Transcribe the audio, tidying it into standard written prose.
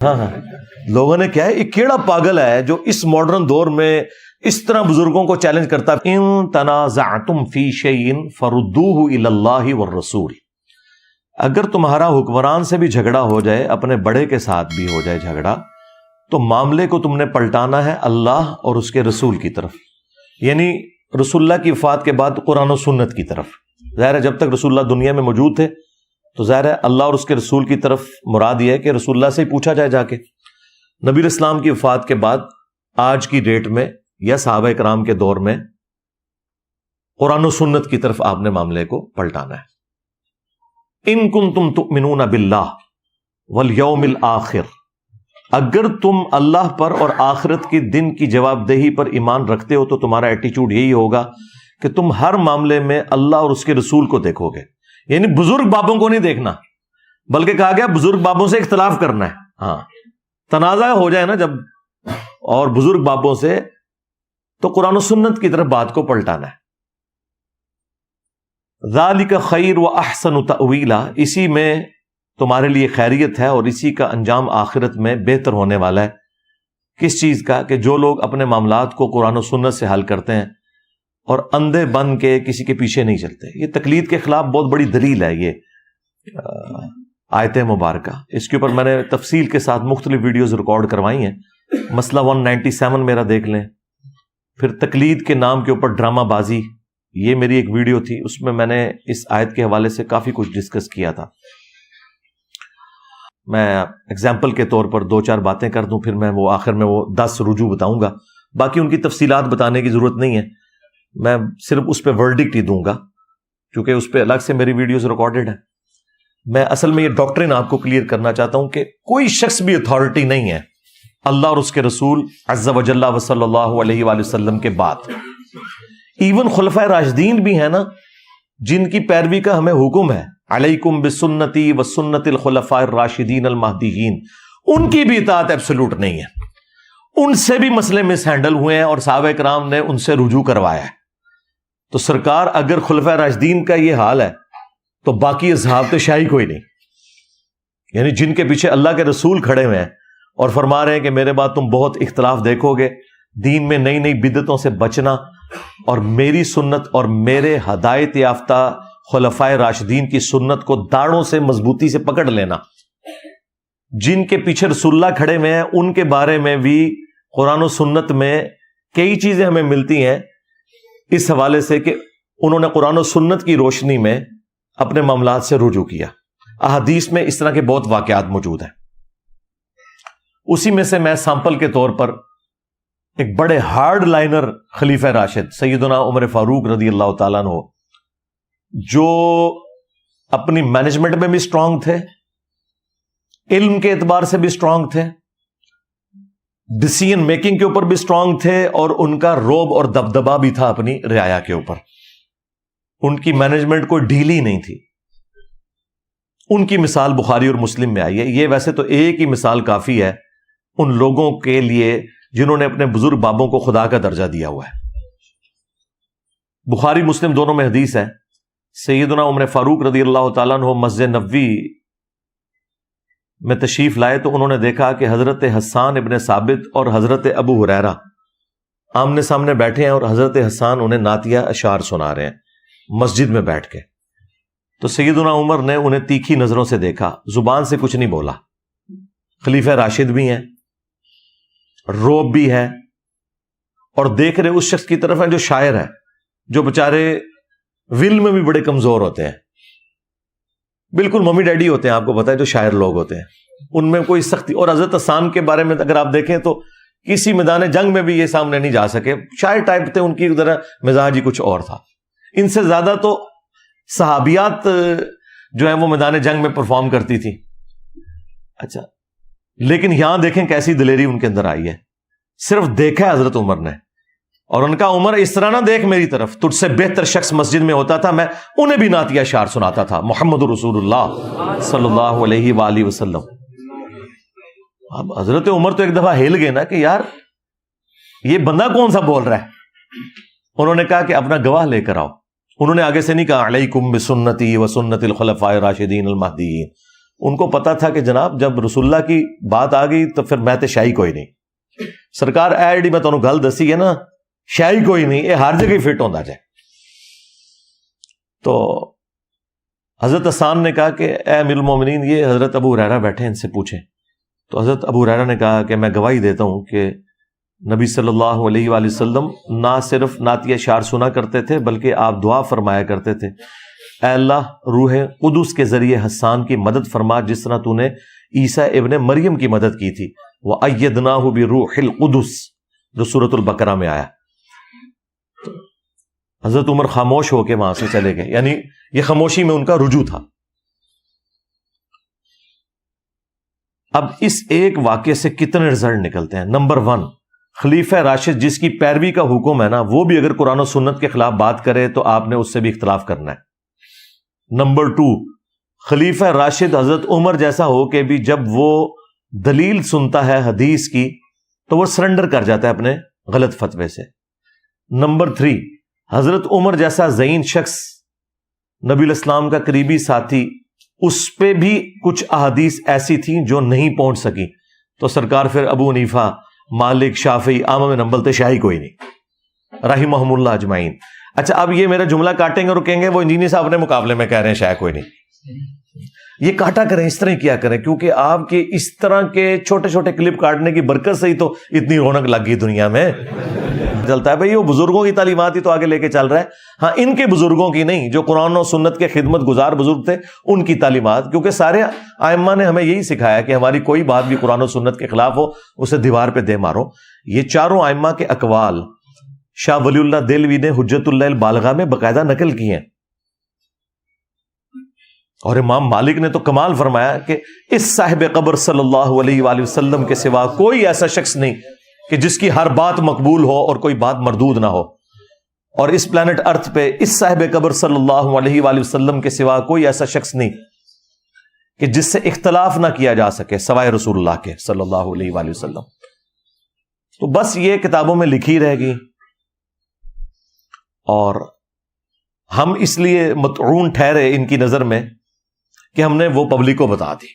ہاں ہاں لوگوں نے کیا ہے، ایک کیڑا پاگل ہے جو اس ماڈرن دور میں اس طرح بزرگوں کو چیلنج کرتا ہے، ان تنازعتم فی شیء فردوہ الی اللہ والرسول، اگر تمہارا حکمران سے بھی جھگڑا ہو جائے، اپنے بڑے کے ساتھ بھی ہو جائے جھگڑا، تو معاملے کو تم نے پلٹانا ہے اللہ اور اس کے رسول کی طرف، یعنی رسول اللہ کی وفات کے بعد قرآن و سنت کی طرف۔ ظاہر ہے جب تک رسول اللہ دنیا میں موجود تھے تو ظاہر ہے اللہ اور اس کے رسول کی طرف مراد یہ ہے کہ رسول اللہ سے ہی پوچھا جائے جا کے۔ نبی اسلام کی وفات کے بعد آج کی ڈیٹ میں یا صحابہ کرام کے دور میں قرآن و سنت کی طرف آپ نے معاملے کو پلٹانا ہے۔ ان کنتم تؤمنون باللہ والیوم الآخر، اگر تم اللہ پر اور آخرت کے دن کی جواب دہی پر ایمان رکھتے ہو تو تمہارا ایٹیچیوڈ یہی ہوگا کہ تم ہر معاملے میں اللہ اور اس کے رسول کو دیکھو گے، یعنی بزرگ بابوں کو نہیں دیکھنا، بلکہ کہا گیا بزرگ بابوں سے اختلاف کرنا ہے۔ ہاں تنازع ہو جائے نا جب اور بزرگ بابوں سے، تو قرآن و سنت کی طرف بات کو پلٹانا ہے۔ ذالک خیر و احسن تأویلا، اسی میں تمہارے لیے خیریت ہے اور اسی کا انجام آخرت میں بہتر ہونے والا ہے۔ کس چیز کا؟ کہ جو لوگ اپنے معاملات کو قرآن و سنت سے حل کرتے ہیں اور اندھے بن کے کسی کے پیچھے نہیں چلتے۔ یہ تقلید کے خلاف بہت بڑی دلیل ہے یہ آیت مبارکہ، اس کے اوپر میں نے تفصیل کے ساتھ مختلف ویڈیوز ریکارڈ کروائی ہیں، مسئلہ 197 میرا دیکھ لیں، پھر تقلید کے نام کے اوپر ڈرامہ بازی، یہ میری ایک ویڈیو تھی، اس میں نے اس آیت کے حوالے سے کافی کچھ ڈسکس کیا تھا۔ میں ایگزامپل کے طور پر 2-4 باتیں کر دوں، پھر میں وہ آخر میں وہ 10 رجوع بتاؤں گا، باقی ان کی تفصیلات بتانے کی ضرورت نہیں ہے، میں صرف اس پہ ورڈکٹ ہی دوں گا کیونکہ اس پہ الگ سے میری ویڈیوز ریکارڈڈ ہیں۔ میں اصل میں یہ ڈاکٹرین آپ کو کلیئر کرنا چاہتا ہوں کہ کوئی شخص بھی اتھارٹی نہیں ہے اللہ اور اس کے رسول عز و جل و صلی اللہ علیہ وآلہ وسلم کے بعد۔ ایون خلفائے راشدین بھی ہیں نا، جن کی پیروی کا ہمیں حکم ہے، علیکم بسنتی و سنت الخلفاء الراشدین المہدیین، ان کی بھی اطاعت ایبسولوٹ نہیں ہے، ان سے بھی مسئلے مس ہینڈل ہوئے ہیں اور صحابہ کرام نے ان سے رجوع کروایا ہے۔ تو سرکار اگر خلفائے راشدین کا یہ حال ہے تو باقی اصحاب تو شاہی کوئی نہیں، یعنی جن کے پیچھے اللہ کے رسول کھڑے ہوئے ہیں اور فرما رہے ہیں کہ میرے بعد تم بہت اختلاف دیکھو گے، دین میں نئی نئی بدعتوں سے بچنا اور میری سنت اور میرے ہدایت یافتہ خلفائے راشدین کی سنت کو داڑوں سے مضبوطی سے پکڑ لینا۔ جن کے پیچھے رسول اللہ کھڑے ہوئے ہیں ان کے بارے میں بھی قرآن و سنت میں کئی چیزیں ہمیں ملتی ہیں اس حوالے سے کہ انہوں نے قرآن و سنت کی روشنی میں اپنے معاملات سے رجوع کیا۔ احادیث میں اس طرح کے بہت واقعات موجود ہیں۔ اسی میں سے میں سیمپل کے طور پر ایک بڑے ہارڈ لائنر خلیفہ راشد سیدنا عمر فاروق رضی اللہ تعالیٰ عنہ، جو اپنی مینجمنٹ میں بھی اسٹرانگ تھے، علم کے اعتبار سے بھی اسٹرانگ تھے، ڈیسیژن میکنگ کے اوپر بھی اسٹرانگ تھے، اور ان کا روب اور دبدبا بھی تھا اپنی رعایا کے اوپر، ان کی مینجمنٹ کوئی ڈھیلی نہیں تھی۔ ان کی مثال بخاری اور مسلم میں آئی ہے۔ یہ ویسے تو ایک ہی مثال کافی ہے ان لوگوں کے لیے جنہوں نے اپنے بزرگ بابوں کو خدا کا درجہ دیا ہوا ہے۔ بخاری مسلم دونوں میں حدیث ہے، سیدنا عمر فاروق رضی اللہ تعالیٰ عنہ مسجد نبوی میں تشریف لائے تو انہوں نے دیکھا کہ حضرت حسان ابن ثابت اور حضرت ابو ہریرہ آمنے سامنے بیٹھے ہیں، اور حضرت حسان انہیں نعتیہ اشعار سنا رہے ہیں مسجد میں بیٹھ کے۔ تو سیدنا عمر نے انہیں تیکھی نظروں سے دیکھا، زبان سے کچھ نہیں بولا، خلیفہ راشد بھی ہیں، روب بھی ہے، اور دیکھ رہے اس شخص کی طرف ہیں جو شاعر ہے، جو بےچارے ول میں بھی بڑے کمزور ہوتے ہیں، بالکل ممی ڈیڈی ہوتے ہیں، آپ کو پتا ہے جو شاعر لوگ ہوتے ہیں، ان میں کوئی سختی۔ اور حضرت حسان کے بارے میں اگر آپ دیکھیں تو کسی میدان جنگ میں بھی یہ سامنے نہیں جا سکے، شاعر ٹائپ تھے، ان کی ذرا مزاج ہی کچھ اور تھا۔ ان سے زیادہ تو صحابیات جو ہیں وہ میدان جنگ میں پرفارم کرتی تھی۔ اچھا، لیکن یہاں دیکھیں کیسی دلیری ان کے اندر آئی ہے، صرف دیکھا ہے حضرت عمر نے، اور ان کا عمر اس طرح نہ دیکھ میری طرف، تجھ سے بہتر شخص مسجد میں ہوتا تھا، میں انہیں بھی نعتیہ اشعار سناتا تھا، محمد رسول اللہ صلی اللہ علیہ وآلہ وسلم۔ اب حضرت عمر تو ایک دفعہ ہل گئے نا کہ یار یہ بندہ کون سا بول رہا ہے۔ انہوں نے کہا کہ اپنا گواہ لے کر آؤ۔ انہوں نے آگے سے نہیں کہا علیکم بسنتی و سنت الخلفاء الراشدین المہدیین، ان کو پتا تھا کہ جناب جب رسول اللہ کی بات آ گئی تو پھر میں شاہی کوئی نہیں. سرکار اے جی میں تمہیں گل دسی ہے نا, شاہی کوئی نہیں, یہ ہر جگہ فٹ ہوتا جائے. تو حضرت حسان نے کہا کہ اے امیر المومنین, یہ حضرت ابو ہریرہ بیٹھے, ان سے پوچھیں. تو حضرت ابو ہریرہ نے کہا کہ میں گواہی دیتا ہوں کہ نبی صلی اللہ علیہ وآلہ وسلم نہ صرف نعتیہ اشعار سنا کرتے تھے بلکہ آپ دعا فرمایا کرتے تھے, اے اللہ روح قدس کے ذریعے حسان کی مدد فرما جس طرح تو نے عیسیٰ ابن مریم کی مدد کی تھی. وَأَيَّدْنَاهُ بِرُوحِ الْقُدُسِ, جو سورۃ البقرہ میں آیا. حضرت عمر خاموش ہو کے وہاں سے چلے گئے, یعنی یہ خاموشی میں ان کا رجوع تھا. اب اس ایک واقعے سے کتنے رزلٹ نکلتے ہیں؟ نمبر 1, خلیفہ راشد جس کی پیروی کا حکم ہے نا, وہ بھی اگر قرآن و سنت کے خلاف بات کرے تو آپ نے اس سے بھی اختلاف کرنا ہے. نمبر 2, خلیفہ راشد حضرت عمر جیسا ہو کہ بھی جب وہ دلیل سنتا ہے حدیث کی تو وہ سرنڈر کر جاتا ہے اپنے غلط فتوے سے. نمبر 3, حضرت عمر جیسا ذہین شخص, نبی الاسلام کا قریبی ساتھی, اس پہ بھی کچھ احادیث ایسی تھیں جو نہیں پہنچ سکی, تو سرکار پھر ابو حنیفہ, مالک, شافعی, احمد بن حنبل تے شاہی کوئی نہیں رحمہم اللہ اجمعین. اچھا اب یہ میرا جملہ کاٹیں گے اور کہیں گے وہ انجینئر صاحب نے مقابلے میں کہہ رہے ہیں شاہی کوئی نہیں. یہ کاٹا کریں, اس طرح کیا کریں, کیونکہ آپ کے اس طرح کے چھوٹے چھوٹے کلپ کاٹنے کی برکت سے ہی تو اتنی رونق لگ گئی دنیا میں. چلتا ہے بھائی وہ بزرگوں کی تعلیمات ہی تو آگے لے کے چل رہا ہے. ہاں ان کے بزرگوں کی نہیں, جو قرآن و سنت کے خدمت گزار بزرگ تھے ان کی تعلیمات, کیونکہ سارے ائمہ نے ہمیں یہی سکھایا کہ ہماری کوئی بات بھی قرآن و سنت کے خلاف ہو اسے دیوار پہ دے مارو. یہ چاروں ائمہ کے اقوال شاہ ولی اللہ دہلوی نے حجت اللہ البالغہ میں باقاعدہ نقل کی ہیں. اور امام مالک نے تو کمال فرمایا کہ اس صاحب قبر صلی اللہ علیہ وآلہ وسلم کے سوا کوئی ایسا شخص نہیں کہ جس کی ہر بات مقبول ہو اور کوئی بات مردود نہ ہو. اور اس پلانٹ ارتھ پہ اس صاحب قبر صلی اللہ علیہ وآلہ وسلم کے سوا کوئی ایسا شخص نہیں کہ جس سے اختلاف نہ کیا جا سکے سوائے رسول اللہ کے صلی اللہ علیہ وآلہ وسلم. تو بس یہ کتابوں میں لکھی رہ گئی اور ہم اس لیے مطعون ٹھہرے ان کی نظر میں کہ ہم نے وہ پبلک کو بتا دی.